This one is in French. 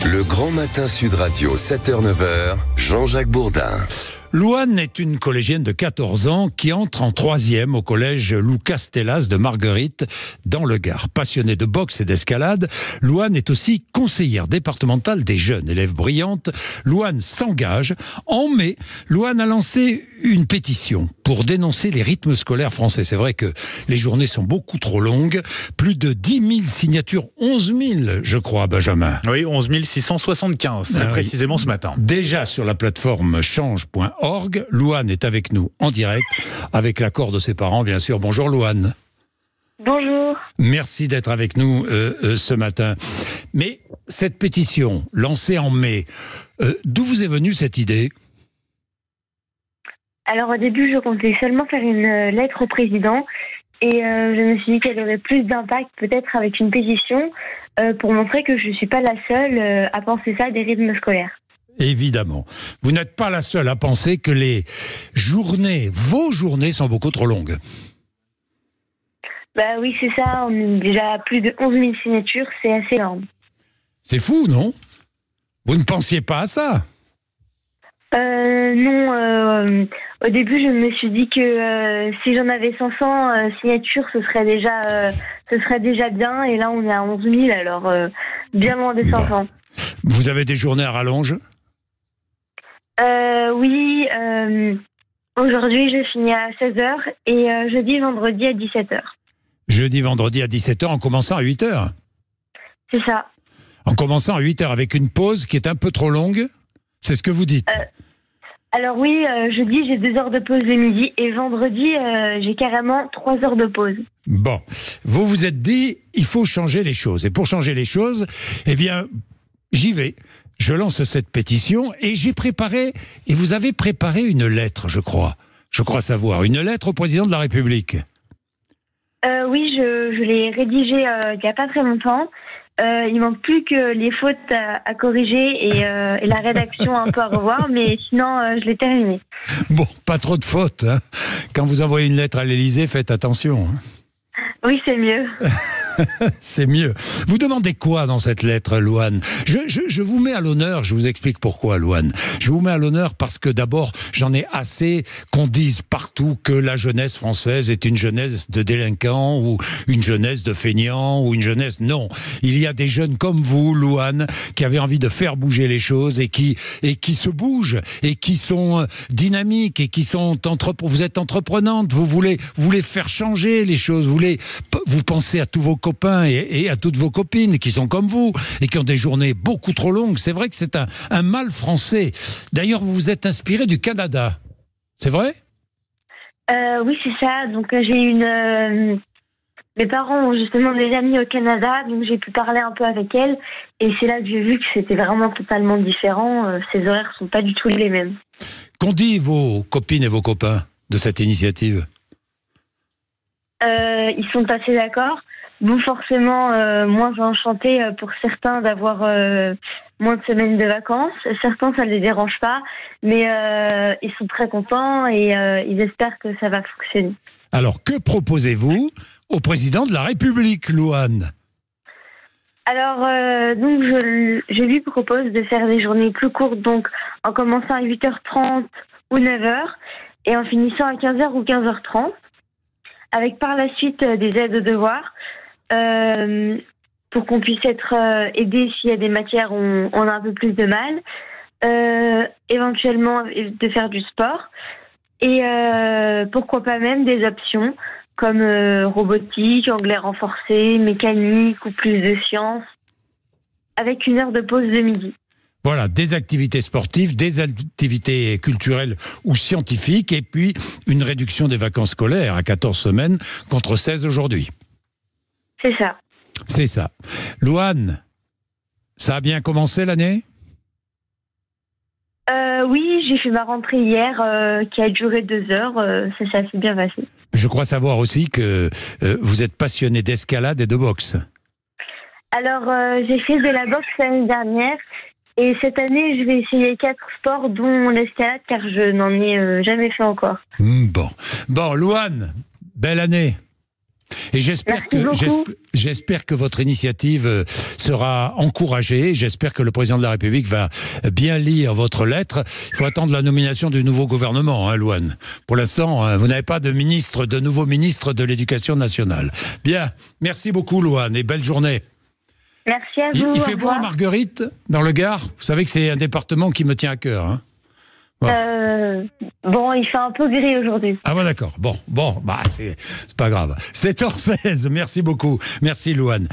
Le Grand Matin Sud Radio, 7h-9h, Jean-Jacques Bourdin. Louane est une collégienne de 14 ans qui entre en 3e au collège Lou Castellas de Marguerite dans le Gard. Passionnée de boxe et d'escalade, Louane est aussi conseillère départementale des jeunes. Élève brillante, Louane s'engage. En mai, Louane a lancé une pétition pour dénoncer les rythmes scolaires français. C'est vrai que les journées sont beaucoup trop longues. Plus de 10 000 signatures, 11 000 je crois, Benjamin. Oui, 11 675, très précisément ce matin. Déjà sur la plateforme change.org, Louane est avec nous en direct, avec l'accord de ses parents, bien sûr. Bonjour Louane. Bonjour. Merci d'être avec nous ce matin. Mais cette pétition, lancée en mai, d'où vous est venue cette idée ? Alors au début, je comptais seulement faire une lettre au président et je me suis dit qu'elle aurait plus d'impact peut-être avec une pétition pour montrer que je ne suis pas la seule à penser ça des rythmes scolaires. Évidemment. Vous n'êtes pas la seule à penser que les journées, vos journées sont beaucoup trop longues. Bah oui, c'est ça. On a déjà plus de 11 000 signatures, c'est assez énorme. C'est fou, non ? Vous ne pensiez pas à ça ? Non, au début, je me suis dit que si j'en avais 500 signatures, ce serait déjà bien. Et là, on est à 11 000, alors bien loin des 500. Vous avez des journées à rallonge ? Oui, aujourd'hui, je finis à 16h et jeudi, vendredi à 17h. Jeudi, vendredi à 17h en commençant à 8h ? C'est ça. En commençant à 8h avec une pause qui est un peu trop longue ? C'est ce que vous dites ? Alors oui, jeudi, j'ai 2 heures de pause le midi et vendredi, j'ai carrément 3 heures de pause. Bon, vous vous êtes dit, il faut changer les choses. Et pour changer les choses, eh bien, j'y vais. Je lance cette pétition et j'ai préparé, et vous avez préparé une lettre, je crois savoir, une lettre au président de la République. Oui, je l'ai rédigée il n'y a pas très longtemps. Il manque plus que les fautes à corriger et la rédaction un peu à revoir, mais sinon, je l'ai terminée. Bon, pas trop de fautes, hein. Quand vous envoyez une lettre à l'Élysée, faites attention. Hein. Oui, c'est mieux. C'est mieux. Vous demandez quoi dans cette lettre, Louane ? Je vous mets à l'honneur, je vous explique pourquoi, Louane. Je vous mets à l'honneur parce que d'abord, j'en ai assez qu'on dise partout que la jeunesse française est une jeunesse de délinquants ou une jeunesse de feignants ou une jeunesse... Non, il y a des jeunes comme vous, Louane, qui avez envie de faire bouger les choses et qui se bougent et qui sont dynamiques et qui sont vous êtes entreprenante, vous voulez faire changer les choses, vous pensez à tous vos copains et à toutes vos copines qui sont comme vous et qui ont des journées beaucoup trop longues. C'est vrai que c'est un mal français. D'ailleurs, vous vous êtes inspiré du Canada. C'est vrai ? Oui, c'est ça. Donc, mes parents ont justement des amis au Canada, donc j'ai pu parler un peu avec elles. Et c'est là que j'ai vu que c'était vraiment totalement différent. Ces horaires sont pas du tout les mêmes. Qu'ont dit vos copines et vos copains de cette initiative ? Ils sont assez d'accord. Bon, forcément, moins enchantés pour certains d'avoir moins de semaines de vacances. Certains, ça ne les dérange pas, mais ils sont très contents et ils espèrent que ça va fonctionner. Alors, que proposez-vous au président de la République, Louane ? Alors, donc, je lui propose de faire des journées plus courtes, donc en commençant à 8h30 ou 9h et en finissant à 15h ou 15h30. Avec par la suite des aides aux devoirs pour qu'on puisse être aidé s'il y a des matières où on a un peu plus de mal, éventuellement de faire du sport et pourquoi pas même des options comme robotique, anglais renforcé, mécanique ou plus de sciences avec 1 heure de pause de midi. Voilà, des activités sportives, des activités culturelles ou scientifiques, et puis une réduction des vacances scolaires à 14 semaines contre 16 aujourd'hui. C'est ça. C'est ça. Louane, ça a bien commencé l'année ? Oui, j'ai fait ma rentrée hier qui a duré 2 heures. Ça s'est assez bien passé. Je crois savoir aussi que vous êtes passionné d'escalade et de boxe. Alors, j'ai fait de la boxe l'année dernière. Et cette année, je vais essayer 4 sports, dont l'escalade, car je n'en ai jamais fait encore. Bon, Louane, belle année. Et j'espère que votre initiative sera encouragée. J'espère que le président de la République va bien lire votre lettre. Il faut attendre la nomination du nouveau gouvernement, hein, Louane. Pour l'instant, vous n'avez pas de nouveau ministre de l'Éducation nationale. Bien, merci beaucoup, Louane, et belle journée. Merci à vous. Il fait beau à Marguerite, dans le Gard. Vous savez que c'est un département qui me tient à cœur, hein. Bon, il fait un peu gris aujourd'hui. Ah bon, d'accord. Bon, c'est pas grave. 7h16, merci beaucoup. Merci, Louane.